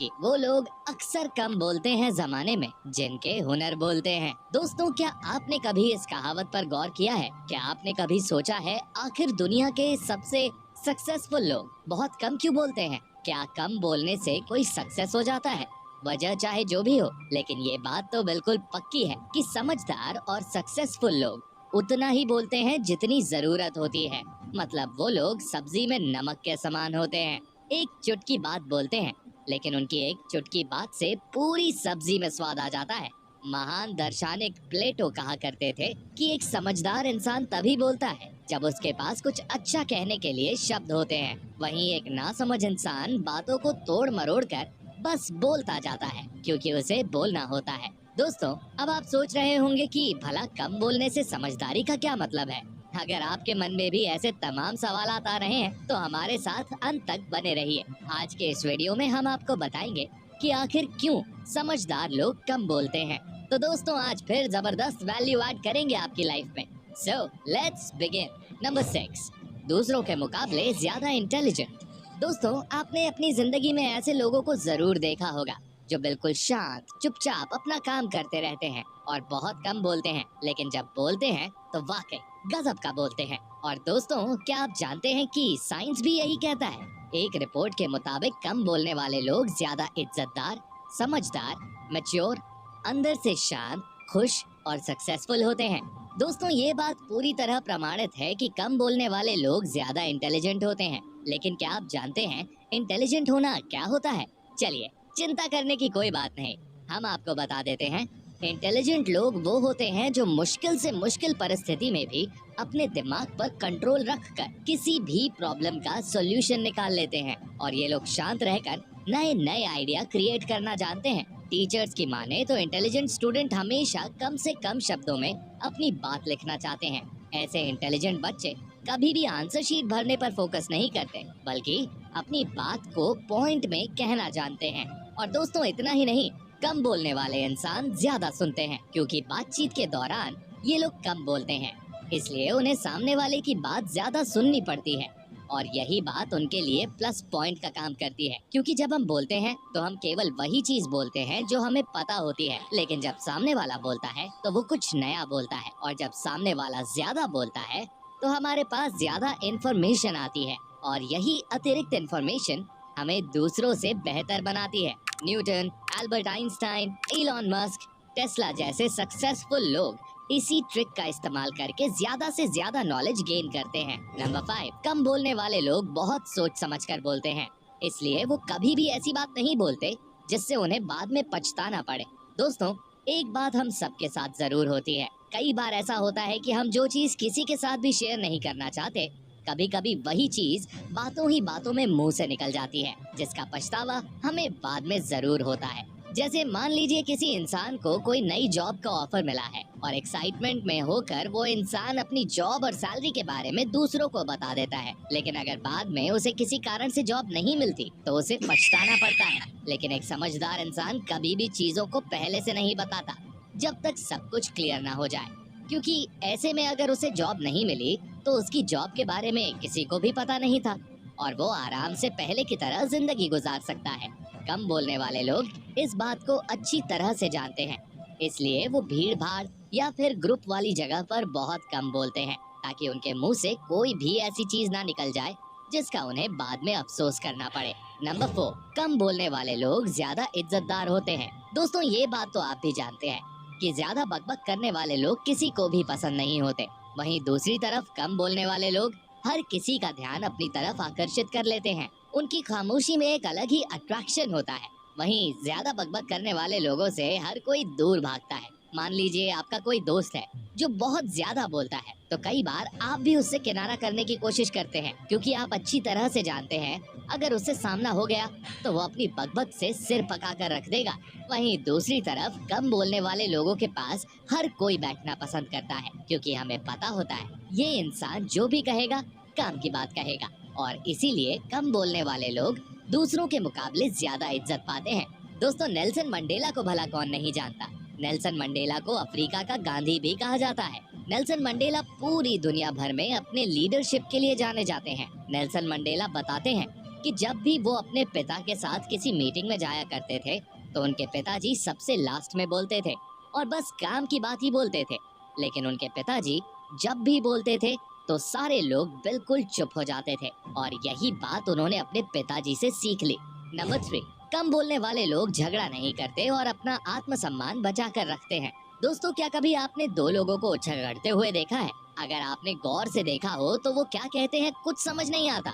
कि वो लोग अक्सर कम बोलते हैं जमाने में जिनके हुनर बोलते हैं। दोस्तों, क्या आपने कभी इस कहावत पर गौर किया है? क्या आपने कभी सोचा है आखिर दुनिया के सबसे सक्सेसफुल लोग बहुत कम क्यों बोलते हैं? क्या कम बोलने से कोई सक्सेस हो जाता है? वजह चाहे जो भी हो, लेकिन ये बात तो बिल्कुल पक्की है कि समझदार और सक्सेसफुल लोग उतना ही बोलते हैं जितनी जरूरत होती है। मतलब वो लोग सब्जी में नमक के समान होते हैं। एक चुटकी बात बोलते हैं, लेकिन उनकी एक चुटकी बात से पूरी सब्जी में स्वाद आ जाता है। महान दार्शनिक प्लेटो कहा करते थे कि एक समझदार इंसान तभी बोलता है जब उसके पास कुछ अच्छा कहने के लिए शब्द होते हैं। वहीं एक नासमझ इंसान बातों को तोड़ मरोड़ कर बस बोलता जाता है क्योंकि उसे बोलना होता है। दोस्तों, अब आप सोच रहे होंगे कि भला कम बोलने से समझदारी का क्या मतलब है? अगर आपके मन में भी ऐसे तमाम सवालात आ रहे हैं तो हमारे साथ अंत तक बने रहिए। आज के इस वीडियो में हम आपको बताएंगे कि आखिर क्यों समझदार लोग कम बोलते हैं। तो दोस्तों, आज फिर जबरदस्त वैल्यू ऐड करेंगे आपकी लाइफ में। So let's begin. नंबर 6, दूसरों के मुकाबले ज्यादा इंटेलिजेंट। दोस्तों, आपने अपनी जिंदगी में ऐसे लोगों को जरूर देखा होगा जो बिल्कुल शांत चुपचाप अपना काम करते रहते हैं और बहुत कम बोलते हैं, लेकिन जब बोलते हैं तो वाकई गजब का बोलते हैं। और दोस्तों, क्या आप जानते हैं कि साइंस भी यही कहता है? एक रिपोर्ट के मुताबिक कम बोलने वाले लोग ज्यादा इज्जतदार, समझदार, मैच्योर, अंदर से शांत, खुश और सक्सेसफुल होते हैं। दोस्तों, ये बात पूरी तरह प्रमाणित है कि कम बोलने वाले लोग ज्यादा इंटेलिजेंट होते हैं। लेकिन क्या आप जानते हैं इंटेलिजेंट होना क्या होता है? चलिए, चिंता करने की कोई बात नहीं, हम आपको बता देते हैं। इंटेलिजेंट लोग वो होते हैं जो मुश्किल से मुश्किल परिस्थिति में भी अपने दिमाग पर कंट्रोल रखकर किसी भी प्रॉब्लम का सॉल्यूशन निकाल लेते हैं। और ये लोग शांत रहकर नए नए आइडिया क्रिएट करना जानते हैं। टीचर्स की माने तो इंटेलिजेंट स्टूडेंट हमेशा कम से कम शब्दों में अपनी बात लिखना चाहते हैं। ऐसे इंटेलिजेंट बच्चे कभी भी आंसर शीट भरने पर फोकस नहीं करते, बल्कि अपनी बात को पॉइंट में कहना जानते हैं। और दोस्तों, इतना ही नहीं, कम बोलने वाले इंसान ज्यादा सुनते हैं क्योंकि बातचीत के दौरान ये लोग कम बोलते हैं, इसलिए उन्हें सामने वाले की बात ज्यादा सुननी पड़ती है। और यही बात उनके लिए प्लस पॉइंट का काम करती है, क्योंकि जब हम बोलते हैं तो हम केवल वही चीज बोलते हैं जो हमें पता होती है। लेकिन जब सामने वाला बोलता है तो वो कुछ नया बोलता है, और जब सामने वाला ज्यादा बोलता है तो हमारे पास ज्यादा इंफॉर्मेशन आती है, और यही अतिरिक्त इंफॉर्मेशन हमें दूसरों से बेहतर बनाती है। Newton, Albert Einstein, Elon Musk, Tesla जैसे सक्सेसफुल लोग इसी ट्रिक का इस्तेमाल करके ज्यादा से ज्यादा नॉलेज गेन करते हैं। नंबर 5, कम बोलने वाले लोग बहुत सोच समझकर बोलते हैं, इसलिए वो कभी भी ऐसी बात नहीं बोलते जिससे उन्हें बाद में पछताना पड़े। दोस्तों, एक बात हम सबके साथ जरूर होती है, कई बार ऐसा होता है कि हम जो चीज किसी के साथ भी शेयर नहीं करना चाहते, कभी कभी वही चीज बातों ही बातों में मुंह से निकल जाती है, जिसका पछतावा हमें बाद में जरूर होता है। जैसे मान लीजिए किसी इंसान को कोई नई जॉब का ऑफर मिला है और एक्साइटमेंट में होकर वो इंसान अपनी जॉब और सैलरी के बारे में दूसरों को बता देता है, लेकिन अगर बाद में उसे किसी कारण से जॉब नहीं मिलती तो उसे पछताना पड़ता है। लेकिन एक समझदार इंसान कभी भी चीजों को पहले से नहीं बताता जब तक सब कुछ क्लियर ना हो जाए, क्योंकि ऐसे में अगर उसे जॉब नहीं मिली तो उसकी जॉब के बारे में किसी को भी पता नहीं था और वो आराम से पहले की तरह जिंदगी गुजार सकता है। कम बोलने वाले लोग इस बात को अच्छी तरह से जानते हैं, इसलिए वो भीड़ भाड़ या फिर ग्रुप वाली जगह पर बहुत कम बोलते हैं, ताकि उनके मुंह से कोई भी ऐसी चीज ना निकल जाए जिसका उन्हें बाद में अफसोस करना पड़े। नंबर 4, कम बोलने वाले लोग ज्यादा इज्जतदार होते हैं। दोस्तों, ये बात तो आप भी जानते हैं कि ज्यादा बकबक करने वाले लोग किसी को भी पसंद नहीं होते। वहीं दूसरी तरफ कम बोलने वाले लोग हर किसी का ध्यान अपनी तरफ आकर्षित कर लेते हैं। उनकी खामोशी में एक अलग ही अट्रैक्शन होता है। वहीं ज्यादा बकबक करने वाले लोगों से हर कोई दूर भागता है। मान लीजिए आपका कोई दोस्त है जो बहुत ज्यादा बोलता है, तो कई बार आप भी उससे किनारा करने की कोशिश करते हैं, क्योंकि आप अच्छी तरह से जानते हैं अगर उससे सामना हो गया तो वो अपनी बकबक से सिर पका कर रख देगा। वहीं दूसरी तरफ कम बोलने वाले लोगों के पास हर कोई बैठना पसंद करता है, क्योंकि हमें पता होता है ये इंसान जो भी कहेगा काम की बात कहेगा, और इसीलिए कम बोलने वाले लोग दूसरों के मुकाबले ज्यादा इज्जत पाते हैं। दोस्तों, नेल्सन मंडेला को भला कौन नहीं जानता? नेल्सन मंडेला को अफ्रीका का गांधी भी कहा जाता है। नेल्सन मंडेला पूरी दुनिया भर में अपने लीडरशिप के लिए जाने जाते हैं। नेल्सन मंडेला बताते हैं कि जब भी वो अपने पिता के साथ किसी मीटिंग में जाया करते थे तो उनके पिताजी सबसे लास्ट में बोलते थे और बस काम की बात ही बोलते थे। लेकिन उनके पिताजी जब भी बोलते थे तो सारे लोग बिल्कुल चुप हो जाते थे और यही बात उन्होंने अपने पिताजी से सीख ली। नंबर 3, कम बोलने वाले लोग झगड़ा नहीं करते और अपना आत्मसम्मान बचा कर रखते हैं। दोस्तों, क्या कभी आपने दो लोगों को झगड़ते हुए देखा है? अगर आपने गौर से देखा हो तो वो क्या कहते हैं कुछ समझ नहीं आता,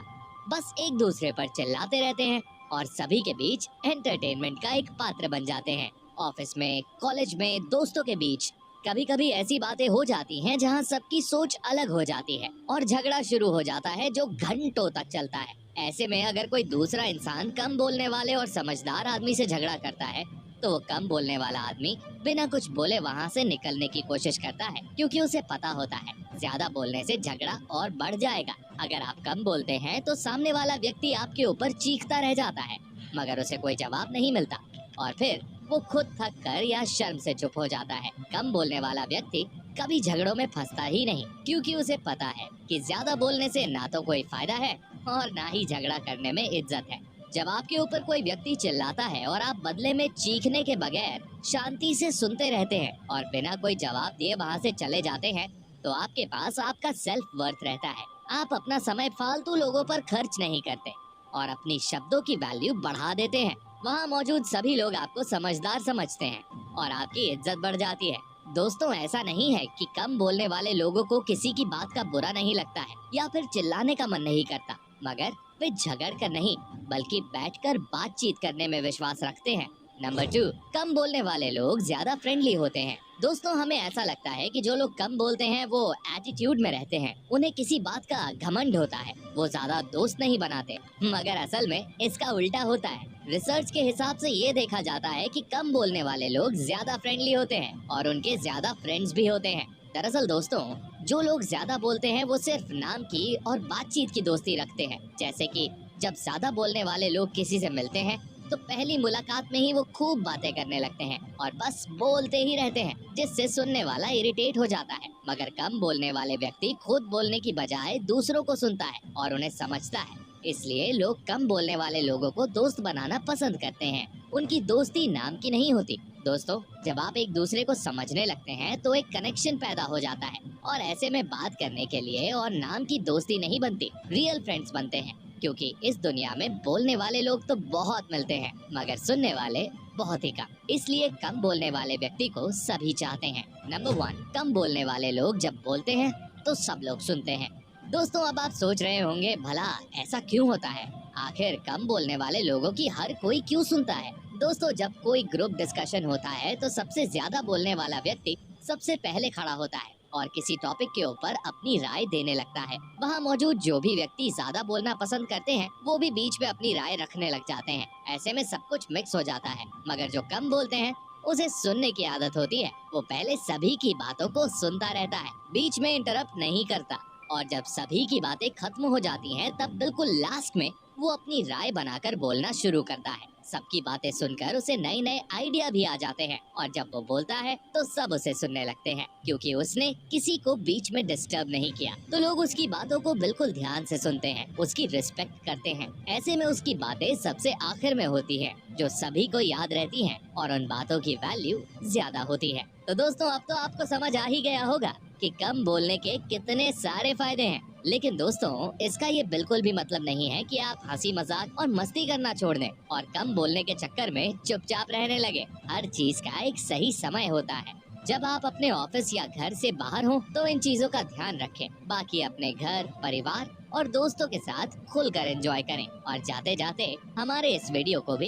बस एक दूसरे पर चिल्लाते रहते हैं और सभी के बीच एंटरटेनमेंट का एक पात्र बन जाते हैं। ऑफिस में, कॉलेज में, दोस्तों के बीच कभी कभी ऐसी बातें हो जाती हैं जहां सबकी सोच अलग हो जाती है और झगड़ा शुरू हो जाता है जो घंटों तक चलता है। ऐसे में अगर कोई दूसरा इंसान कम बोलने वाले और समझदार आदमी से झगड़ा करता है तो वो कम बोलने वाला आदमी बिना कुछ बोले वहाँ से निकलने की कोशिश करता है, क्योंकि उसे पता होता है ज्यादा बोलने से झगड़ा और बढ़ जाएगा। अगर आप कम बोलते हैं तो सामने वाला व्यक्ति आपके ऊपर चीखता रह जाता है मगर उसे कोई जवाब नहीं मिलता और फिर वो खुद थक कर या शर्म से चुप हो जाता है। कम बोलने वाला व्यक्ति कभी झगड़ों में फंसता ही नहीं, क्योंकि उसे पता है कि ज्यादा बोलने से ना तो कोई फायदा है और ना ही झगड़ा करने में इज्जत है। जब आपके ऊपर कोई व्यक्ति चिल्लाता है और आप बदले में चीखने के बगैर शांति से सुनते रहते हैं और बिना कोई जवाब दिए वहाँ से चले जाते हैं तो आपके पास आपका सेल्फ वर्थ रहता है। आप अपना समय फालतू लोगों पर खर्च नहीं करते और अपनी शब्दों की वैल्यू बढ़ा देते हैं। वहाँ मौजूद सभी लोग आपको समझदार समझते हैं और आपकी इज्जत बढ़ जाती है। दोस्तों, ऐसा नहीं है कि कम बोलने वाले लोगों को किसी की बात का बुरा नहीं लगता है या फिर चिल्लाने का मन नहीं करता, मगर वे झगड़ कर नहीं बल्कि बैठकर बातचीत करने में विश्वास रखते हैं। नंबर 2, कम बोलने वाले लोग ज्यादा फ्रेंडली होते हैं। दोस्तों, हमें ऐसा लगता है कि जो लोग कम बोलते हैं वो एटीट्यूड में रहते हैं, उन्हें किसी बात का घमंड होता है, वो ज्यादा दोस्त नहीं बनाते, मगर असल में इसका उल्टा होता है। रिसर्च के हिसाब से ये देखा जाता है कि कम बोलने वाले लोग ज्यादा फ्रेंडली होते हैं और उनके ज्यादा फ्रेंड्स भी होते हैं। दरअसल दोस्तों, जो लोग ज्यादा बोलते हैं वो सिर्फ नाम की और बातचीत की दोस्ती रखते हैं। जैसे कि जब ज्यादा बोलने वाले लोग किसी से मिलते हैं तो पहली मुलाकात में ही वो खूब बातें करने लगते हैं और बस बोलते ही रहते हैं, जिससे सुनने वाला इरिटेट हो जाता है। मगर कम बोलने वाले व्यक्ति खुद बोलने की बजाय दूसरों को सुनता है और उन्हें समझता है। इसलिए लोग कम बोलने वाले लोगों को दोस्त बनाना पसंद करते हैं। उनकी दोस्ती नाम की नहीं होती। दोस्तों, जब आप एक दूसरे को समझने लगते हैं तो एक कनेक्शन पैदा हो जाता है और ऐसे में बात करने के लिए और नाम की दोस्ती नहीं बनती, रियल फ्रेंड्स बनते हैं। क्योंकि इस दुनिया में बोलने वाले लोग तो बहुत मिलते हैं मगर सुनने वाले बहुत ही कम। इसलिए कम बोलने वाले व्यक्ति को सभी चाहते हैं। नंबर 1, कम बोलने वाले लोग जब बोलते हैं तो सब लोग सुनते हैं। दोस्तों, अब आप सोच रहे होंगे भला ऐसा क्यों होता है? आखिर कम बोलने वाले लोगों की हर कोई क्यों सुनता है? दोस्तों, जब कोई ग्रुप डिस्कशन होता है तो सबसे ज्यादा बोलने वाला व्यक्ति सबसे पहले खड़ा होता है और किसी टॉपिक के ऊपर अपनी राय देने लगता है। वहाँ मौजूद जो भी व्यक्ति ज्यादा बोलना पसंद करते हैं वो भी बीच में अपनी राय रखने लग जाते हैं। ऐसे में सब कुछ मिक्स हो जाता है। मगर जो कम बोलते हैं उसे सुनने की आदत होती है। वो पहले सभी की बातों को सुनता रहता है, बीच में इंटरप्ट नहीं करता और जब सभी की बातें खत्म हो जाती हैं तब बिल्कुल लास्ट में वो अपनी राय बनाकर बोलना शुरू करता है। सबकी बातें सुनकर उसे नए नए आइडिया भी आ जाते हैं और जब वो बोलता है तो सब उसे सुनने लगते हैं, क्योंकि उसने किसी को बीच में डिस्टर्ब नहीं किया। तो लोग उसकी बातों को बिल्कुल ध्यान से सुनते हैं, उसकी रिस्पेक्ट करते हैं। ऐसे में उसकी बातें सबसे आखिर में होती है, जो सभी को याद रहती हैं और उन बातों की वैल्यू ज्यादा होती है। तो दोस्तों, अब तो आपको समझ आ ही गया होगा कि कम बोलने के कितने सारे फायदे हैं। लेकिन दोस्तों, इसका ये बिल्कुल भी मतलब नहीं है कि आप हंसी मजाक और मस्ती करना छोड़ दें और कम बोलने के चक्कर में चुपचाप रहने लगे। हर चीज का एक सही समय होता है। जब आप अपने ऑफिस या घर से बाहर हो तो इन चीजों का ध्यान रखें। बाकी अपने घर, परिवार और दोस्तों के साथ खुलकर एंजॉय करें और जाते जाते हमारे इस वीडियो को भी